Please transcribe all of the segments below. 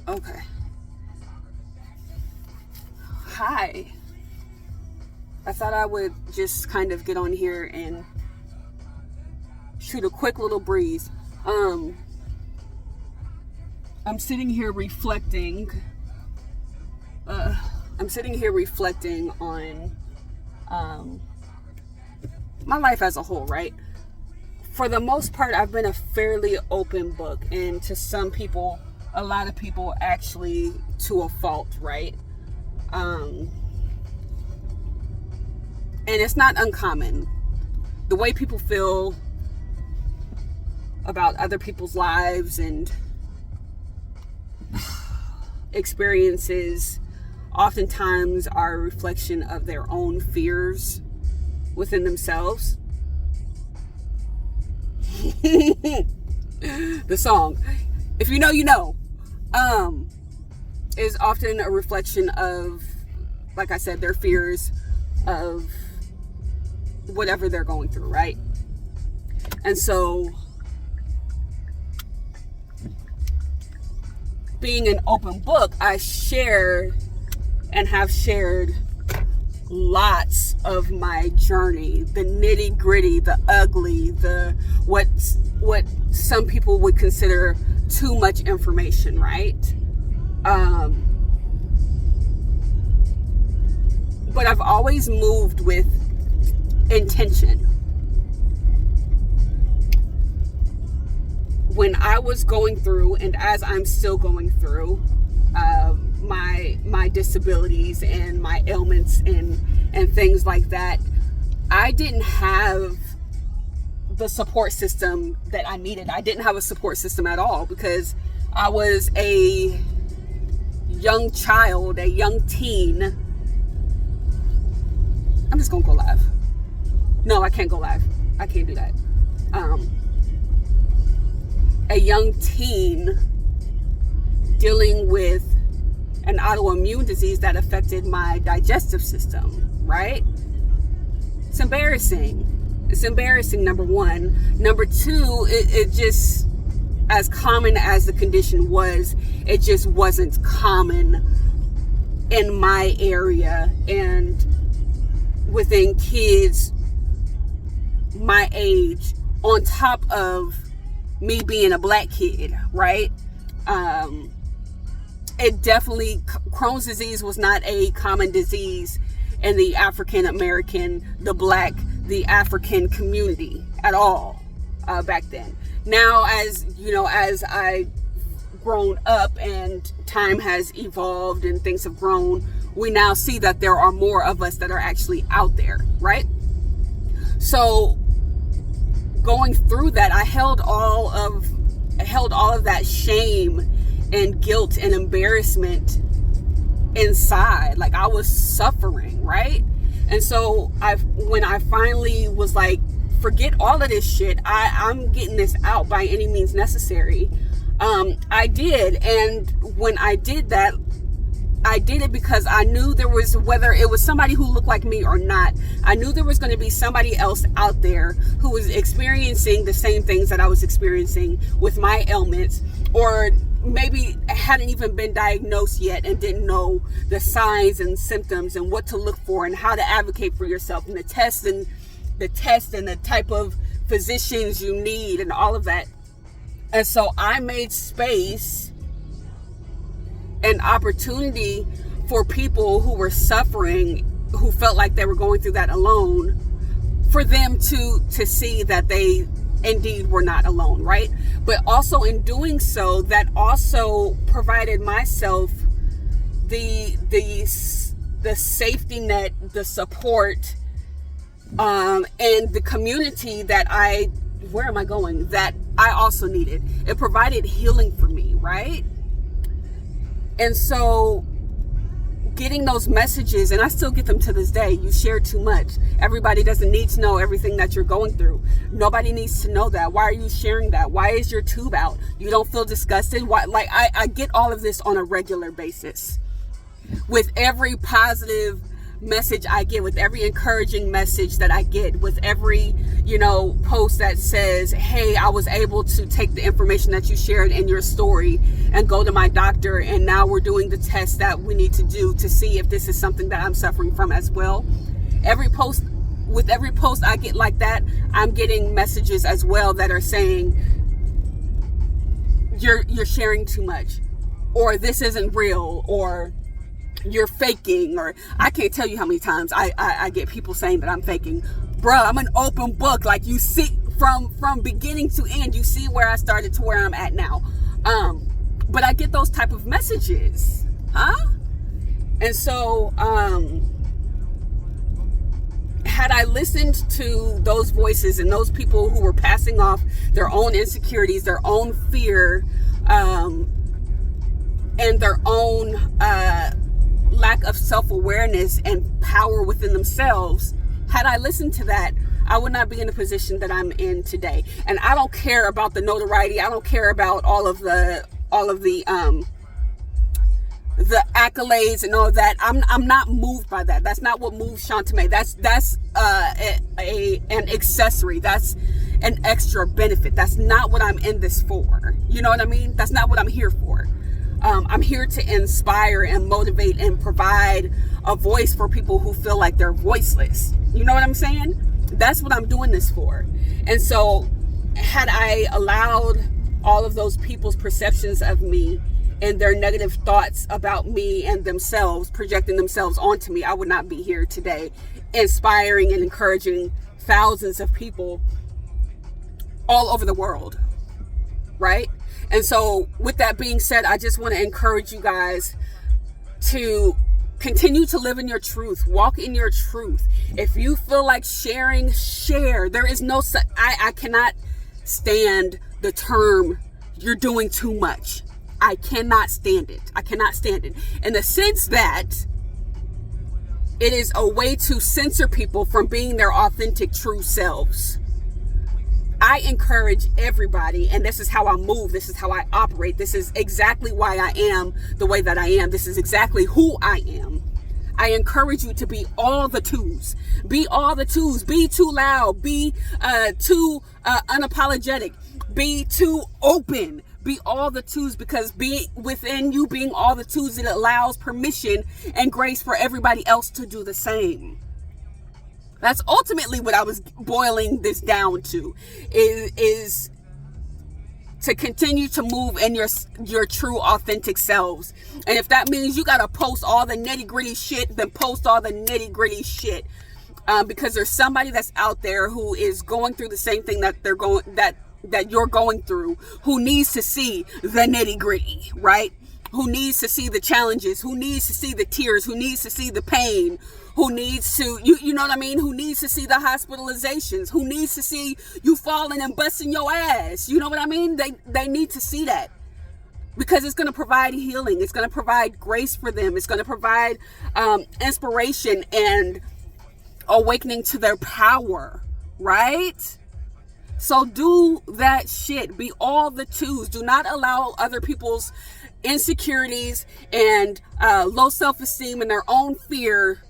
Okay. Hi. I thought I would just kind of get on here and shoot a quick little breeze. I'm sitting here reflecting. On my life as a whole, right? For the most part, I've been a fairly open book, and to some people, a lot of people actually to a fault, right? And it's not uncommon. The way people feel about other people's lives and experiences oftentimes are a reflection of their own fears within themselves. The song, if you know, you know, is often a reflection of, like I said, their fears of whatever they're going through, right? And so being an open book, I share and have shared lots of my journey, the nitty gritty, the ugly, the what some people would consider too much information, right? But I've always moved with intention. When I was going through, and as I'm still going through, my disabilities and my ailments and things like that, I didn't have the support system that I needed. I didn't have a support system at all because I was a young child, a young teen. I'm just gonna go live. No, I can't go live. I can't do that. A young teen dealing with an autoimmune disease that affected my digestive system, right? It's embarrassing. It's embarrassing, number one. Number two, it just, as common as the condition was, it just wasn't common in my area and within kids my age, on top of me being a black kid, right? It definitely, Crohn's disease was not a common disease in the African American, the black, the African community at all back then. Now, as you know, as I grown up and time has evolved and things have grown, we now see that there are more of us that are actually out there, right? So going through that, I held all of that shame and guilt and embarrassment inside. Like, I was suffering, right? And so when I finally was like, forget all of this shit, I'm getting this out by any means necessary, I did. And when I did that, I did it because I knew there was, whether it was somebody who looked like me or not, I knew there was going to be somebody else out there who was experiencing the same things that I was experiencing with my ailments, or maybe hadn't even been diagnosed yet and didn't know the signs and symptoms and what to look for and how to advocate for yourself and the test and the type of physicians you need and all of that. And so I made space and opportunity for people who were suffering, who felt like they were going through that alone, for them to see that they indeed were not alone, right? But also in doing so, that also provided myself the safety net, the support, and the community that that I also needed. It provided healing for me, right? And so getting those messages, and I still get them to this day, you share too much. Everybody doesn't need to know everything that you're going through. Nobody needs to know that. Why are you sharing that? Why is your tube out? You don't feel disgusted? Why? Like, I get all of this on a regular basis with every positive message I get, with every encouraging message that I get, with every, post that says, hey, I was able to take the information that you shared in your story and go to my doctor, and now we're doing the test that we need to do to see if this is something that I'm suffering from as well. With every post I get like that, I'm getting messages as well that are saying, you're sharing too much, or this isn't real, or you're faking, or I can't tell you how many times I get people saying that I'm faking. Bruh, I'm an open book. Like, you see from beginning to end, you see where I started to where I'm at now. But I get those type of messages, and so had I listened to those voices and those people who were passing off their own insecurities, their own fear, and their own lack of self-awareness and power within themselves, had I listened to that, I would not be in the position that I'm in today. And I don't care about the notoriety. I don't care about all of the accolades and all that. I'm not moved by that. That's not what moves Shantamay. That's an accessory. That's an extra benefit. That's not what I'm in this for. You know what I mean? That's not what I'm here for. I'm here to inspire and motivate and provide a voice for people who feel like they're voiceless. You know what I'm saying? That's what I'm doing this for. And so, had I allowed all of those people's perceptions of me and their negative thoughts about me and themselves, projecting themselves onto me, I would not be here today, inspiring and encouraging thousands of people all over the world, right? And so, with that being said, I just want to encourage you guys to continue to live in your truth. Walk in your truth. If you feel like sharing, share. There is no, I cannot stand the term, you're doing too much. I cannot stand it. I cannot stand it. In the sense that it is a way to censor people from being their authentic, true selves. I encourage everybody, and this is how I move, this is how I operate, this is exactly why I am the way that I am, this is exactly who I am. I encourage you to be all the twos. Be all the twos. Be too loud. Be too unapologetic. Be too open. Be all the twos, because within you being all the twos, it allows permission and grace for everybody else to do the same. That's ultimately what I was boiling this down to, is to continue to move in your true authentic selves. And if that means you got to post all the nitty gritty shit, then post all the nitty gritty shit. Because there's somebody that's out there who is going through the same thing that you're going through, who needs to see the nitty gritty, right? Who needs to see the challenges, who needs to see the tears, who needs to see the pain, who needs to, you know what I mean? Who needs to see the hospitalizations, who needs to see you falling and busting your ass. You know what I mean? They need to see that, because it's going to provide healing. It's going to provide grace for them. It's going to provide inspiration and awakening to their power, right? So do that shit. Be all the twos. Do not allow other people's insecurities and low self-esteem and their own fear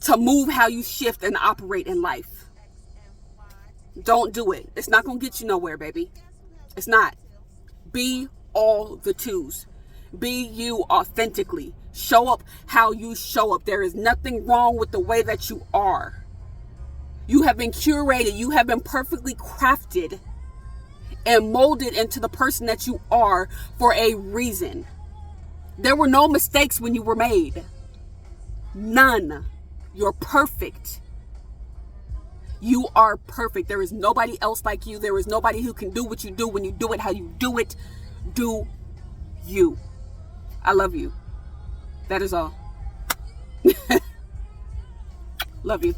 to move how you shift and operate in life. Don't do it. It's not going to get you nowhere, baby. It's not. Be all the twos. Be you authentically. Show up how you show up. There is nothing wrong with the way that you are. You have been curated. You have been perfectly crafted and molded into the person that you are for a reason. There were no mistakes when you were made. None. You're perfect. You are perfect. There is nobody else like you. There is nobody who can do what you do when you do it how you do it. Do you. I love you. That is all. Love you.